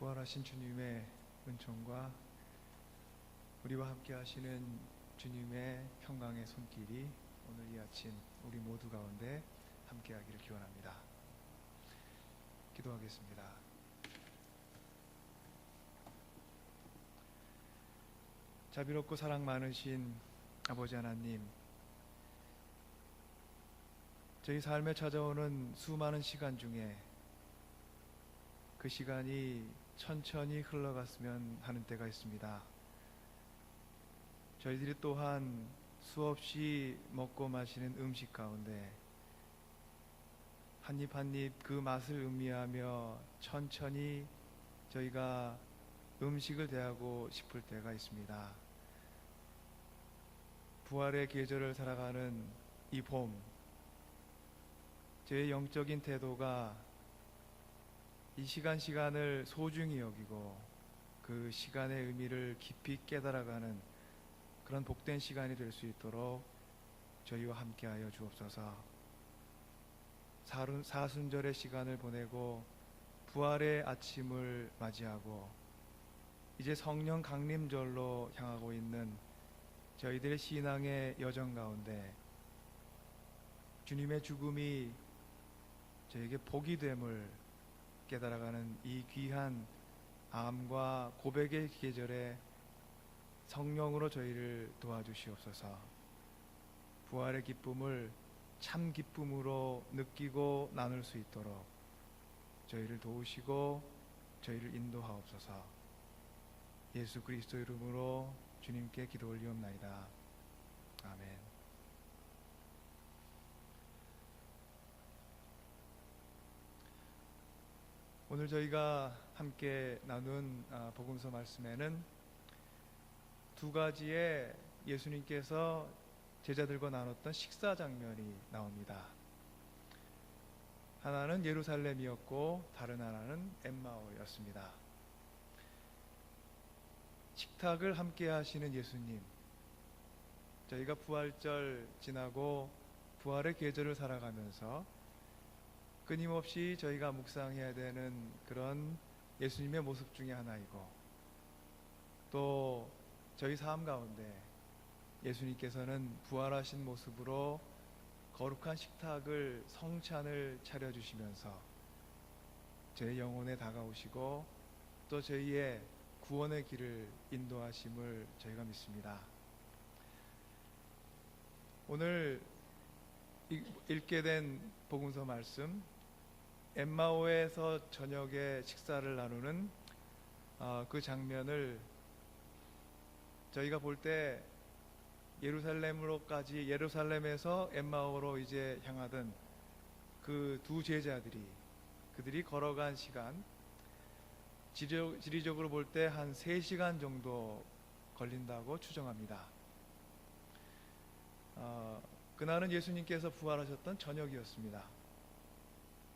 부활하신 주님의 은총과 우리와 함께 하시는 주님의 평강의 손길이 오늘 이 아침 우리 모두 가운데 함께 하기를 기원합니다. 기도하겠습니다. 자비롭고 사랑 많으신 아버지 하나님, 저희 삶에 찾아오는 수많은 시간 중에 그 시간이 천천히 흘러갔으면 하는 때가 있습니다. 저희들이 또한 수없이 먹고 마시는 음식 가운데 한 입 한 입 그 맛을 음미하며 천천히 저희가 음식을 대하고 싶을 때가 있습니다. 부활의 계절을 살아가는 이 봄, 저의 영적인 태도가 이 시간을 소중히 여기고 그 시간의 의미를 깊이 깨달아가는 그런 복된 시간이 될 수 있도록 저희와 함께하여 주옵소서. 사순절의 시간을 보내고 부활의 아침을 맞이하고 이제 성령 강림절로 향하고 있는 저희들의 신앙의 여정 가운데 주님의 죽음이 저에게 복이 됨을 깨달아가는 이 귀한 암과 고백의 계절에 성령으로 저희를 도와주시옵소서. 부활의 기쁨을 참 기쁨으로 느끼고 나눌 수 있도록 저희를 도우시고 저희를 인도하옵소서. 예수 그리스도 이름으로 주님께 기도 올리옵나이다. 아멘. 오늘 저희가 함께 나눈 복음서 말씀에는 두 가지의 예수님께서 제자들과 나눴던 식사 장면이 나옵니다. 하나는 예루살렘이었고 다른 하나는 엠마오였습니다. 식탁을 함께 하시는 예수님, 저희가 부활절 지나고 부활의 계절을 살아가면서 끊임없이 저희가 묵상해야 되는 그런 예수님의 모습 중에 하나이고, 또 저희 삶 가운데 예수님께서는 부활하신 모습으로 거룩한 식탁을 성찬을 차려주시면서 저희 영혼에 다가오시고 또 저희의 구원의 길을 인도하심을 저희가 믿습니다. 오늘 읽게 된 복음서 말씀, 엠마오에서 저녁에 식사를 나누는 그 장면을 저희가 볼 때 예루살렘에서 엠마오로 이제 향하던 그 두 제자들이 그들이 걸어간 시간, 지리적으로 볼 때 한 3시간 정도 걸린다고 추정합니다. 그날은 예수님께서 부활하셨던 저녁이었습니다.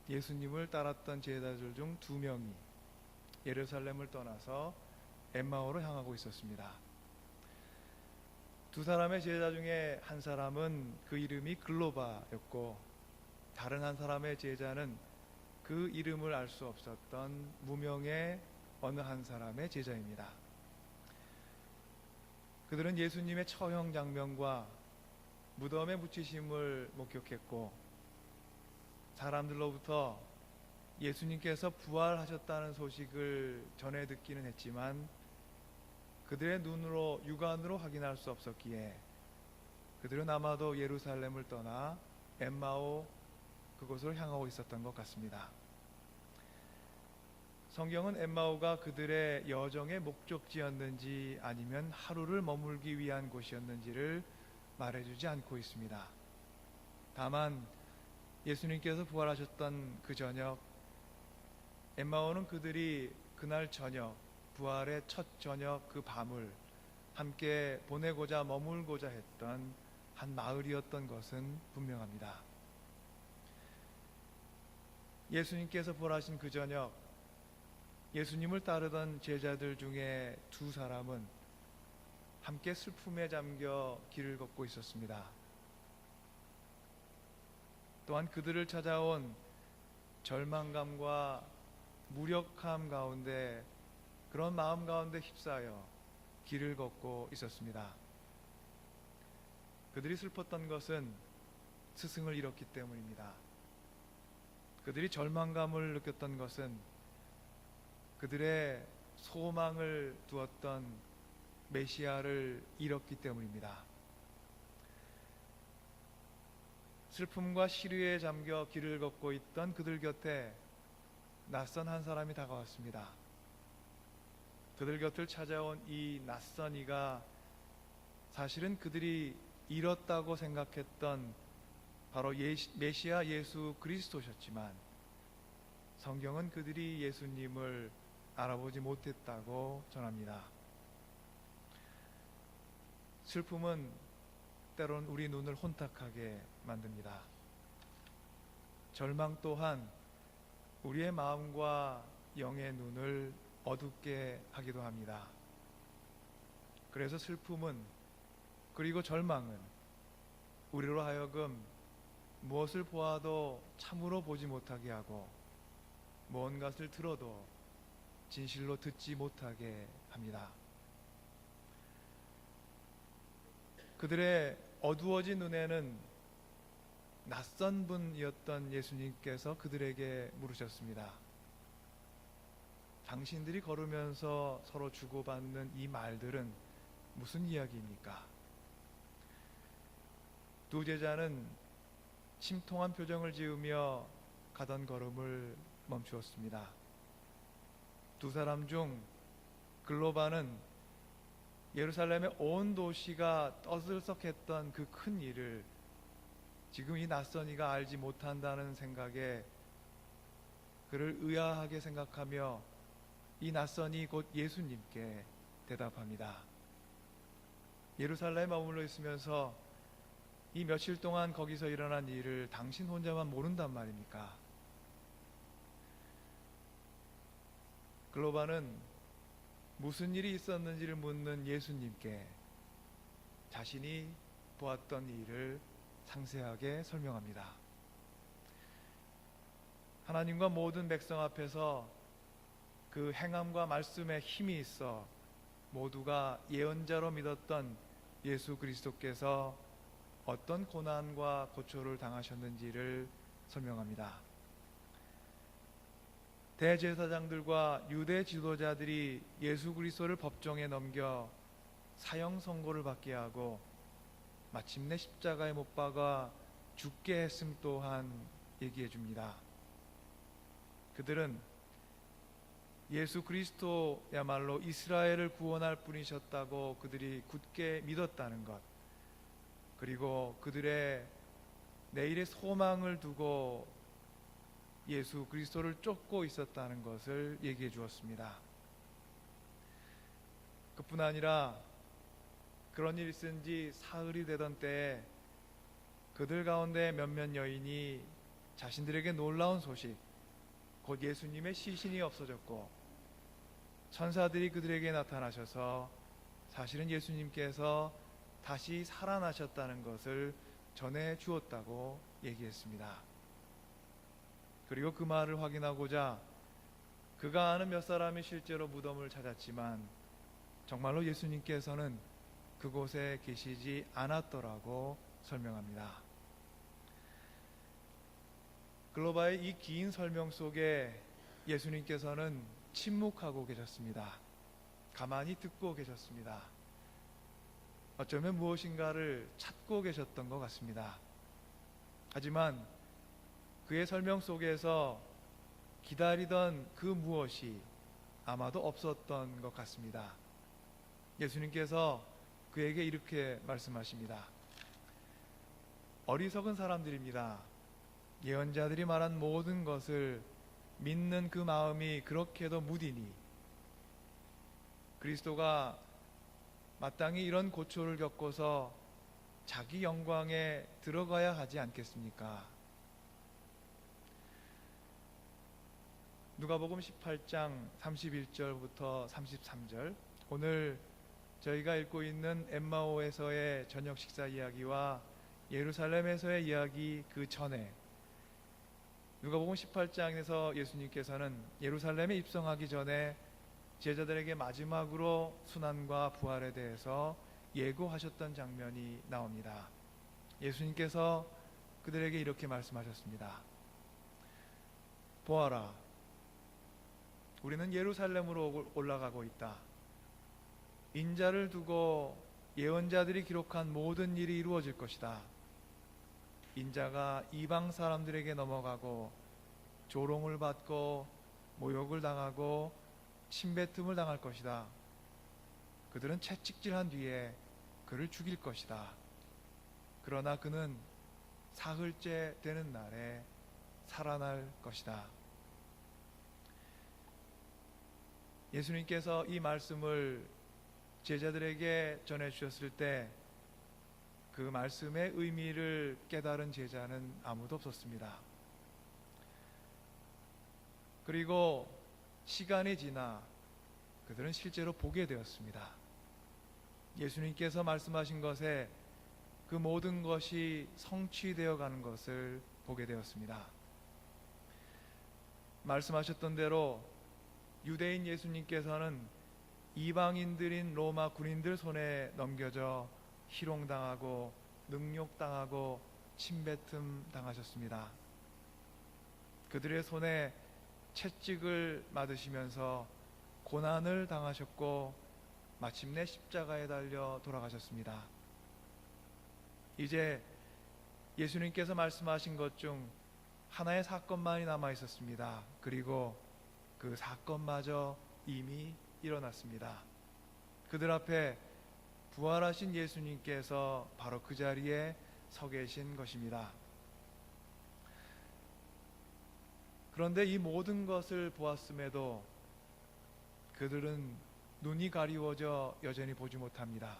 예수님을 따랐던 제자들 중 2명이 예루살렘을 떠나서 엠마오로 향하고 있었습니다. 두 사람의 제자 중에 한 사람은 그 이름이 글로바였고 다른 한 사람의 제자는 그 이름을 알 수 없었던 무명의 어느 한 사람의 제자입니다. 그들은 예수님의 처형 장면과 무덤에 묻히심을 목격했고 사람들로부터 예수님께서 부활하셨다는 소식을 전해 듣기는 했지만 그들의 눈으로 육안으로 확인할 수 없었기에 그들은 아마도 예루살렘을 떠나 엠마오 그곳으로 향하고 있었던 것 같습니다. 성경은 엠마오가 그들의 여정의 목적지였는지 아니면 하루를 머물기 위한 곳이었는지를 말해주지 않고 있습니다. 다만 예수님께서 부활하셨던 그 저녁, 엠마오는 그들이 그날 저녁, 부활의 첫 저녁 그 밤을 함께 보내고자 머물고자 했던 한 마을이었던 것은 분명합니다. 예수님께서 부활하신 그 저녁, 예수님을 따르던 제자들 중에 2사람은 함께 슬픔에 잠겨 길을 걷고 있었습니다. 또한 그들을 찾아온 절망감과 무력함 가운데 그런 마음 가운데 휩싸여 길을 걷고 있었습니다. 그들이 슬펐던 것은 스승을 잃었기 때문입니다. 그들이 절망감을 느꼈던 것은 그들의 소망을 두었던 메시아를 잃었기 때문입니다. 슬픔과 시류에 잠겨 길을 걷고 있던 그들 곁에 낯선 한 사람이 다가왔습니다. 그들 곁을 찾아온 이 낯선 이가 사실은 그들이 잃었다고 생각했던 바로 메시아 예수 그리스도셨지만, 성경은 그들이 예수님을 알아보지 못했다고 전합니다. 슬픔은 때론 우리 눈을 혼탁하게 만듭니다. 절망 또한 우리의 마음과 영의 눈을 어둡게 하기도 합니다. 그래서 슬픔은, 그리고 절망은 우리로 하여금 무엇을 보아도 참으로 보지 못하게 하고, 무언가를 들어도 진실로 듣지 못하게 합니다. 그들의 어두워진 눈에는 낯선 분이었던 예수님께서 그들에게 물으셨습니다. 당신들이 걸으면서 서로 주고받는 이 말들은 무슨 이야기입니까? 두 제자는 심통한 표정을 지으며 가던 걸음을 멈추었습니다. 두 사람 중 글로바는 예루살렘의 온 도시가 떠들썩했던 그 큰 일을 지금 이 낯선 이가 알지 못한다는 생각에 그를 의아하게 생각하며 이 낯선이 곧 예수님께 대답합니다. 예루살렘에 머물러 있으면서 이 며칠 동안 거기서 일어난 일을 당신 혼자만 모른단 말입니까? 글로바는 무슨 일이 있었는지를 묻는 예수님께 자신이 보았던 일을 상세하게 설명합니다. 하나님과 모든 백성 앞에서 그 행함과 말씀에 힘이 있어 모두가 예언자로 믿었던 예수 그리스도께서 어떤 고난과 고초를 당하셨는지를 설명합니다. 대제사장들과 유대 지도자들이 예수 그리스도를 법정에 넘겨 사형 선고를 받게 하고 마침내 십자가에 못 박아 죽게 했음 또한 얘기해 줍니다. 그들은 예수 그리스도야말로 이스라엘을 구원할 분이셨다고 그들이 굳게 믿었다는 것, 그리고 그들의 내일의 소망을 두고 예수 그리스도를 쫓고 있었다는 것을 얘기해 주었습니다. 그뿐 아니라 그런 일이 있은 지 사흘이 되던 때에 그들 가운데 몇몇 여인이 자신들에게 놀라운 소식, 곧 예수님의 시신이 없어졌고 천사들이 그들에게 나타나셔서 사실은 예수님께서 다시 살아나셨다는 것을 전해 주었다고 얘기했습니다. 그리고 그 말을 확인하고자 그가 아는 몇 사람이 실제로 무덤을 찾았지만 정말로 예수님께서는 그곳에 계시지 않았더라고 설명합니다. 글로바의 이 긴 설명 속에 예수님께서는 침묵하고 계셨습니다. 가만히 듣고 계셨습니다. 어쩌면 무엇인가를 찾고 계셨던 것 같습니다. 하지만 그의 설명 속에서 기다리던 그 무엇이 아마도 없었던 것 같습니다. 예수님께서 그에게 이렇게 말씀하십니다. 어리석은 사람들입니다. 예언자들이 말한 모든 것을 믿는 그 마음이 그렇게도 무디니 그리스도가 마땅히 이런 고초를 겪어서 자기 영광에 들어가야 하지 않겠습니까? 누가복음 18장 31절부터 33절, 오늘 저희가 읽고 있는 엠마오에서의 저녁 식사 이야기와 예루살렘에서의 이야기 그 전에 누가복음 18장에서 예수님께서는 예루살렘에 입성하기 전에 제자들에게 마지막으로 순환과 부활에 대해서 예고하셨던 장면이 나옵니다. 예수님께서 그들에게 이렇게 말씀하셨습니다. 보아라, 우리는 예루살렘으로 올라가고 있다. 인자를 두고 예언자들이 기록한 모든 일이 이루어질 것이다. 인자가 이방 사람들에게 넘어가고 조롱을 받고 모욕을 당하고 침뱉음을 당할 것이다. 그들은 채찍질한 뒤에 그를 죽일 것이다. 그러나 그는 사흘째 되는 날에 살아날 것이다. 예수님께서 이 말씀을 제자들에게 전해주셨을 때 그 말씀의 의미를 깨달은 제자는 아무도 없었습니다. 그리고 시간이 지나 그들은 실제로 보게 되었습니다. 예수님께서 말씀하신 것에 그 모든 것이 성취되어 가는 것을 보게 되었습니다. 말씀하셨던 대로 유대인 예수님께서는 이방인들인 로마 군인들 손에 넘겨져 희롱당하고 능욕당하고 침뱉음 당하셨습니다. 그들의 손에 채찍을 맞으시면서 고난을 당하셨고 마침내 십자가에 달려 돌아가셨습니다. 이제 예수님께서 말씀하신 것 중 하나의 사건만이 남아 있었습니다. 그리고 그 사건마저 이미 일어났습니다. 그들 앞에 부활하신 예수님께서 바로 그 자리에 서 계신 것입니다. 그런데 이 모든 것을 보았음에도 그들은 눈이 가리워져 여전히 보지 못합니다.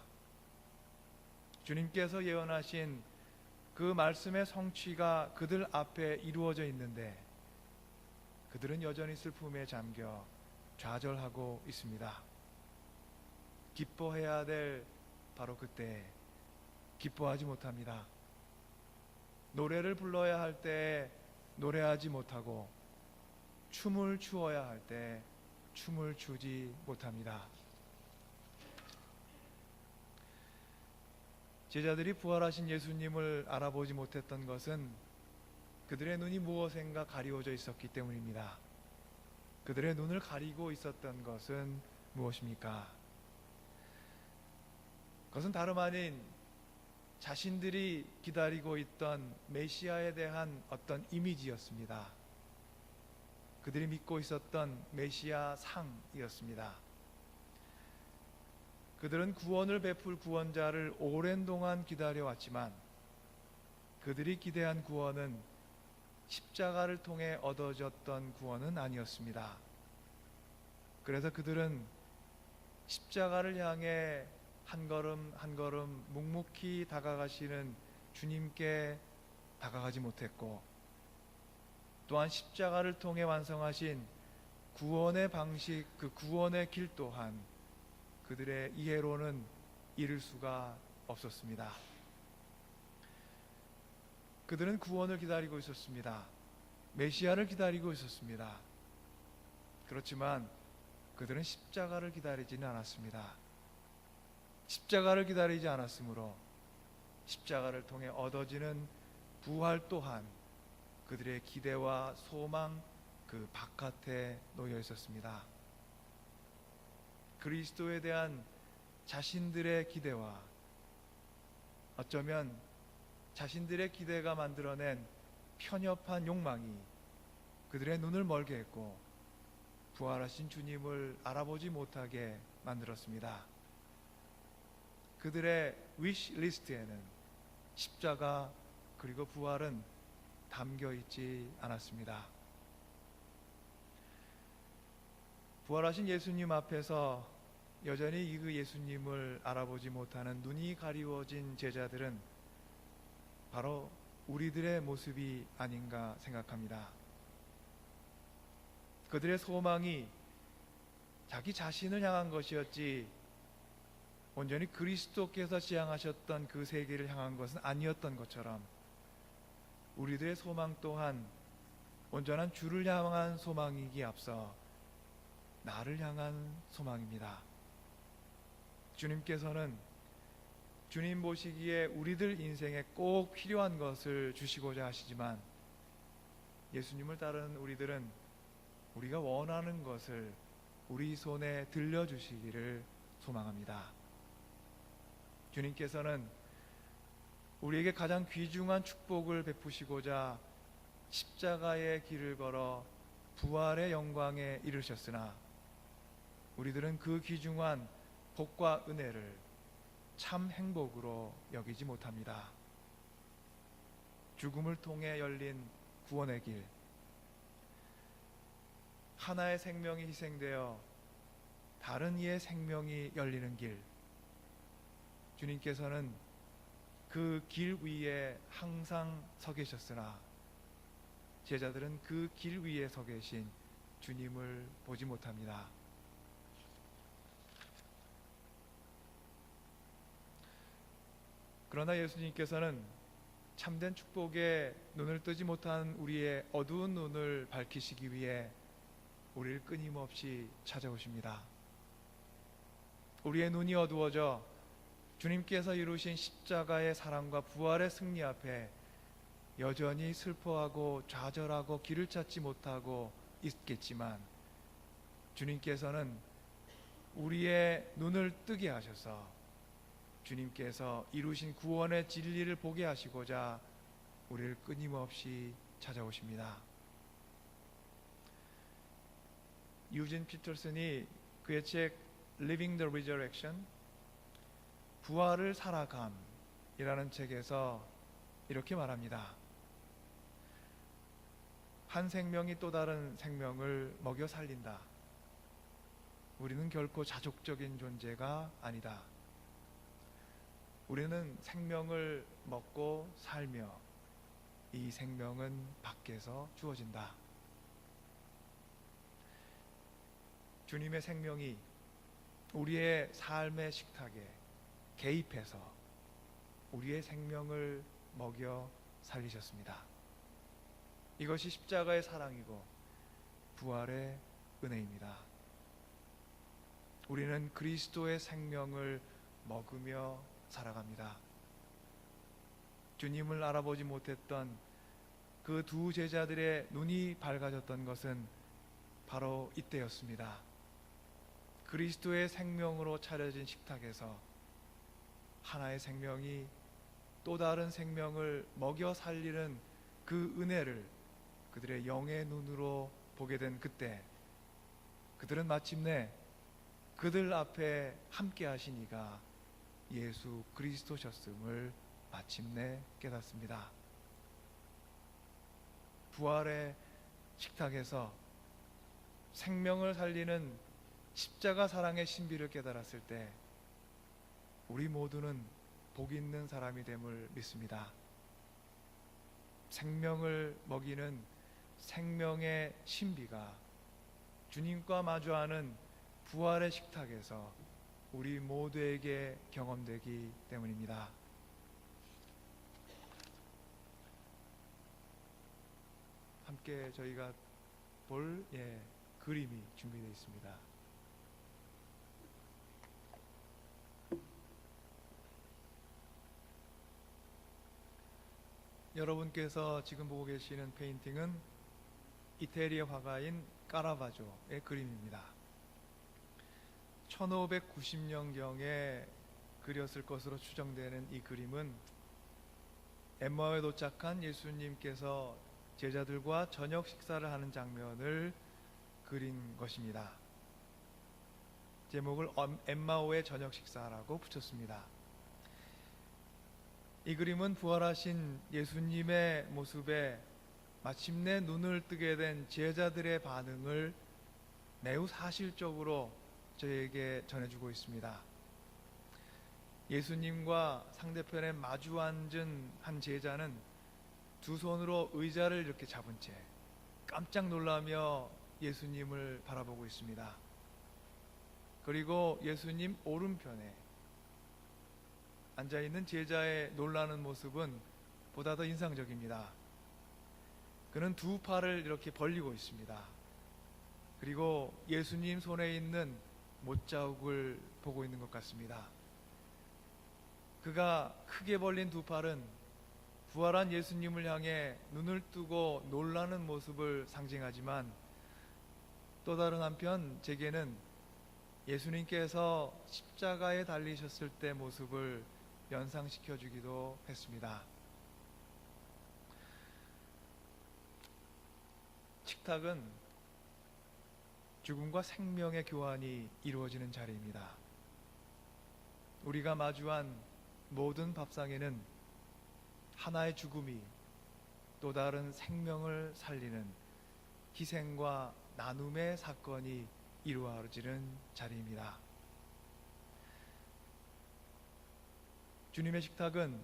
주님께서 예언하신 그 말씀의 성취가 그들 앞에 이루어져 있는데 그들은 여전히 슬픔에 잠겨 좌절하고 있습니다. 기뻐해야 될 바로 그때 기뻐하지 못합니다. 노래를 불러야 할 때 노래하지 못하고 춤을 추어야 할 때 춤을 추지 못합니다. 제자들이 부활하신 예수님을 알아보지 못했던 것은 그들의 눈이 무엇인가 가리워져 있었기 때문입니다. 그들의 눈을 가리고 있었던 것은 무엇입니까? 그것은 다름 아닌 자신들이 기다리고 있던 메시아에 대한 어떤 이미지였습니다. 그들이 믿고 있었던 메시아 상이었습니다. 그들은 구원을 베풀 구원자를 오랜 동안 기다려왔지만 그들이 기대한 구원은 십자가를 통해 얻어졌던 구원은 아니었습니다. 그래서 그들은 십자가를 향해 한 걸음 한 걸음 묵묵히 다가가시는 주님께 다가가지 못했고, 또한 십자가를 통해 완성하신 구원의 방식, 그 구원의 길 또한 그들의 이해로는 이룰 수가 없었습니다. 그들은 구원을 기다리고 있었습니다. 메시아를 기다리고 있었습니다. 그렇지만 그들은 십자가를 기다리지는 않았습니다. 십자가를 기다리지 않았으므로 십자가를 통해 얻어지는 부활 또한 그들의 기대와 소망 그 바깥에 놓여 있었습니다. 그리스도에 대한 자신들의 기대와 어쩌면 자신들의 기대가 만들어낸 편협한 욕망이 그들의 눈을 멀게 했고 부활하신 주님을 알아보지 못하게 만들었습니다. 그들의 위시 리스트에는 십자가 그리고 부활은 담겨 있지 않았습니다. 부활하신 예수님 앞에서 여전히 그 예수님을 알아보지 못하는 눈이 가리워진 제자들은 바로 우리들의 모습이 아닌가 생각합니다. 그들의 소망이 자기 자신을 향한 것이었지 온전히 그리스도께서 지향하셨던 그 세계를 향한 것은 아니었던 것처럼 우리들의 소망 또한 온전한 주를 향한 소망이기에 앞서 나를 향한 소망입니다. 주님께서는 주님 보시기에 우리들 인생에 꼭 필요한 것을 주시고자 하시지만 예수님을 따르는 우리들은 우리가 원하는 것을 우리 손에 들려주시기를 소망합니다. 주님께서는 우리에게 가장 귀중한 축복을 베푸시고자 십자가의 길을 걸어 부활의 영광에 이르셨으나 우리들은 그 귀중한 복과 은혜를 참 행복으로 여기지 못합니다. 죽음을 통해 열린 구원의 길, 하나의 생명이 희생되어 다른 이의 생명이 열리는 길, 주님께서는 그 길 위에 항상 서 계셨으나 제자들은 그 길 위에 서 계신 주님을 보지 못합니다. 그러나 예수님께서는 참된 축복에 눈을 뜨지 못한 우리의 어두운 눈을 밝히시기 위해 우리를 끊임없이 찾아오십니다. 우리의 눈이 어두워져 주님께서 이루신 십자가의 사랑과 부활의 승리 앞에 여전히 슬퍼하고 좌절하고 길을 찾지 못하고 있겠지만 주님께서는 우리의 눈을 뜨게 하셔서 주님께서 이루신 구원의 진리를 보게 하시고자 우리를 끊임없이 찾아오십니다. 유진 피터슨이 그의 책 Living the Resurrection, 부활을 살아감이라는 책에서 이렇게 말합니다. 한 생명이 또 다른 생명을 먹여 살린다. 우리는 결코 자족적인 존재가 아니다. 우리는 생명을 먹고 살며 이 생명은 밖에서 주어진다. 주님의 생명이 우리의 삶의 식탁에 개입해서 우리의 생명을 먹여 살리셨습니다. 이것이 십자가의 사랑이고 부활의 은혜입니다. 우리는 그리스도의 생명을 먹으며 살아갑니다. 주님을 알아보지 못했던 그 두 제자들의 눈이 밝아졌던 것은 바로 이때였습니다. 그리스도의 생명으로 차려진 식탁에서 하나의 생명이 또 다른 생명을 먹여 살리는 그 은혜를 그들의 영의 눈으로 보게 된 그때 그들은 마침내 그들 앞에 함께 하신 이가 예수 그리스도셨음을 마침내 깨닫습니다. 부활의 식탁에서 생명을 살리는 십자가 사랑의 신비를 깨달았을 때 우리 모두는 복 있는 사람이 됨을 믿습니다. 생명을 먹이는 생명의 신비가 주님과 마주하는 부활의 식탁에서 우리 모두에게 경험되기 때문입니다. 함께 저희가 볼 그림이 준비되어 있습니다. 여러분께서 지금 보고 계시는 페인팅은 이태리의 화가인 까라바조의 그림입니다. 1590년경에 그렸을 것으로 추정되는 이 그림은 엠마오에 도착한 예수님께서 제자들과 저녁 식사를 하는 장면을 그린 것입니다. 제목을 엠마오의 저녁 식사라고 붙였습니다. 이 그림은 부활하신 예수님의 모습에 마침내 눈을 뜨게 된 제자들의 반응을 매우 사실적으로 저에게 전해주고 있습니다. 예수님과 상대편에 마주 앉은 한 제자는 두 손으로 의자를 이렇게 잡은 채 깜짝 놀라며 예수님을 바라보고 있습니다. 그리고 예수님 오른편에 앉아있는 제자의 놀라는 모습은 보다 더 인상적입니다. 그는 두 팔을 이렇게 벌리고 있습니다. 그리고 예수님 손에 있는 못자국을 보고 있는 것 같습니다. 그가 크게 벌린 두 팔은 부활한 예수님을 향해 눈을 뜨고 놀라는 모습을 상징하지만, 또 다른 한편 제게는 예수님께서 십자가에 달리셨을 때 모습을 연상시켜 주기도 했습니다. 식탁은 죽음과 생명의 교환이 이루어지는 자리입니다. 우리가 마주한 모든 밥상에는 하나의 죽음이 또 다른 생명을 살리는 희생과 나눔의 사건이 이루어지는 자리입니다. 주님의 식탁은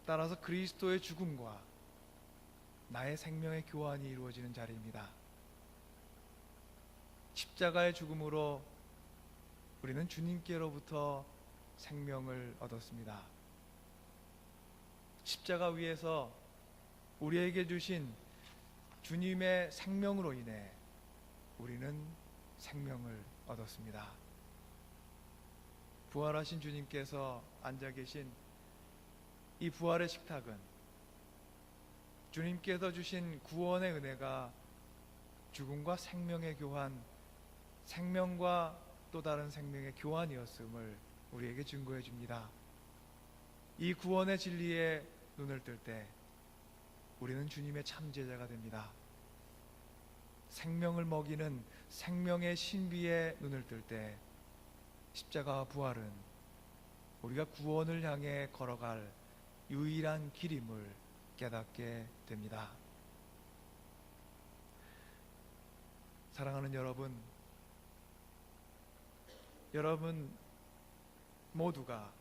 따라서 그리스도의 죽음과 나의 생명의 교환이 이루어지는 자리입니다. 십자가의 죽음으로 우리는 주님께로부터 생명을 얻었습니다. 십자가 위에서 우리에게 주신 주님의 생명으로 인해 우리는 생명을 얻었습니다. 부활하신 주님께서 앉아 계신 이 부활의 식탁은 주님께서 주신 구원의 은혜가 죽음과 생명의 교환, 생명과 또 다른 생명의 교환이었음을 우리에게 증거해 줍니다. 이 구원의 진리에 눈을 뜰 때 우리는 주님의 참 제자가 됩니다. 생명을 먹이는 생명의 신비에 눈을 뜰 때 십자가와 부활은 우리가 구원을 향해 걸어갈 유일한 길임을 깨닫게 됩니다. 사랑하는 여러분 모두가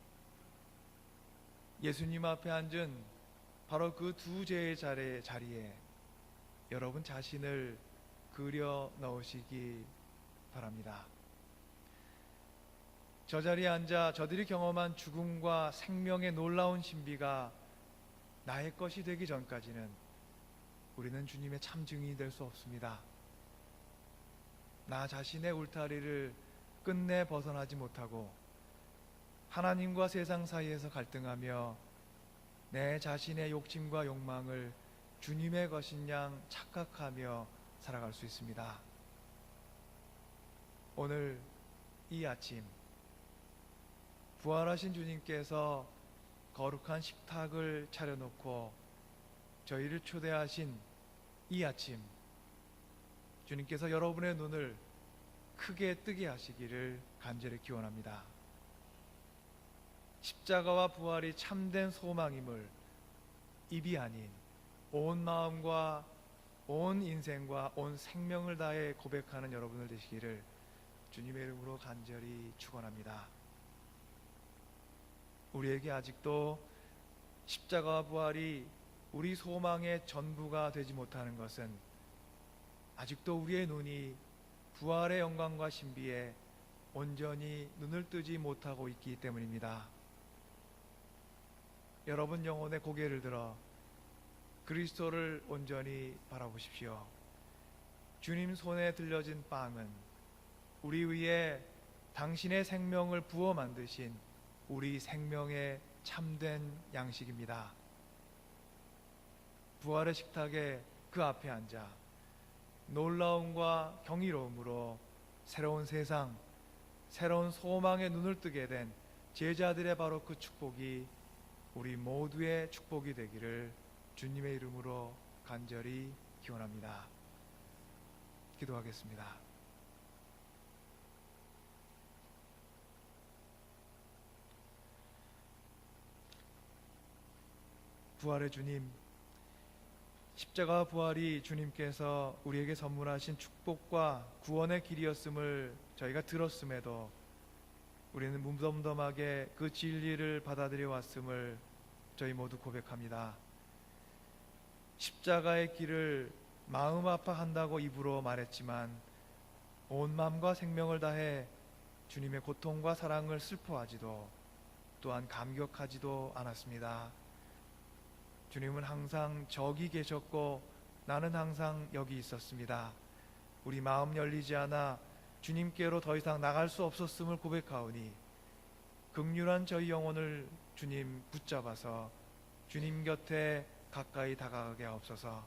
예수님 앞에 앉은 바로 그 두 제의 자리에 여러분 자신을 그려 넣으시기 바랍니다. 저 자리에 앉아 저들이 경험한 죽음과 생명의 놀라운 신비가 나의 것이 되기 전까지는 우리는 주님의 참 증인이 될 수 없습니다. 나 자신의 울타리를 끝내 벗어나지 못하고 하나님과 세상 사이에서 갈등하며 내 자신의 욕심과 욕망을 주님의 것인 양 착각하며 살아갈 수 있습니다. 오늘 이 아침 부활하신 주님께서 거룩한 식탁을 차려놓고 저희를 초대하신 이 아침, 주님께서 여러분의 눈을 크게 뜨게 하시기를 간절히 기원합니다. 십자가와 부활이 참된 소망임을 입이 아닌 온 마음과 온 인생과 온 생명을 다해 고백하는 여러분들 되시기를 주님의 이름으로 간절히 축원합니다. 우리에게 아직도 십자가와 부활이 우리 소망의 전부가 되지 못하는 것은 아직도 우리의 눈이 부활의 영광과 신비에 온전히 눈을 뜨지 못하고 있기 때문입니다. 여러분 영혼의 고개를 들어 그리스도를 온전히 바라보십시오. 주님 손에 들려진 빵은 우리 위에 당신의 생명을 부어 만드신 우리 생명의 참된 양식입니다. 부활의 식탁에 그 앞에 앉아 놀라움과 경이로움으로 새로운 세상, 새로운 소망에 눈을 뜨게 된 제자들의 바로 그 축복이 우리 모두의 축복이 되기를 주님의 이름으로 간절히 기원합니다. 기도하겠습니다. 부활의 주님, 십자가 부활이 주님께서 우리에게 선물하신 축복과 구원의 길이었음을 저희가 들었음에도 우리는 무덤덤하게 그 진리를 받아들여 왔음을 저희 모두 고백합니다. 십자가의 길을 마음 아파한다고 입으로 말했지만 온 마음과 생명을 다해 주님의 고통과 사랑을 슬퍼하지도 또한 감격하지도 않았습니다. 주님은 항상 저기 계셨고 나는 항상 여기 있었습니다. 우리 마음 열리지 않아 주님께로 더 이상 나갈 수 없었음을 고백하오니 극률한 저희 영혼을 주님 붙잡아서 주님 곁에 가까이 다가가게 하옵소서.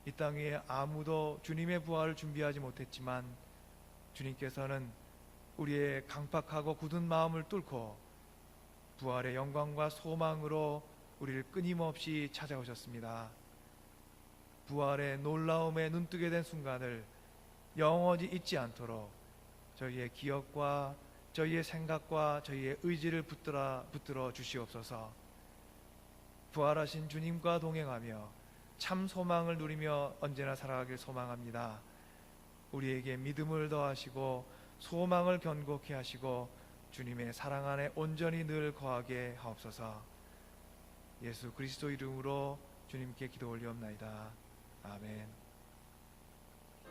이 땅 위에 아무도 주님의 부활을 준비하지 못했지만 주님께서는 우리의 강팍하고 굳은 마음을 뚫고 부활의 영광과 소망으로 우리를 끊임없이 찾아오셨습니다. 부활의 놀라움에 눈뜨게 된 순간을 영원히 잊지 않도록 저희의 기억과 저희의 생각과 저희의 의지를 붙들어 주시옵소서. 부활하신 주님과 동행하며 참 소망을 누리며 언제나 살아가길 소망합니다. 우리에게 믿음을 더하시고 소망을 견고케 하시고 주님의 사랑 안에 온전히 늘 거하게 하옵소서. 예수 그리스도 이름으로 주님께 기도 올리옵나이다. 아멘.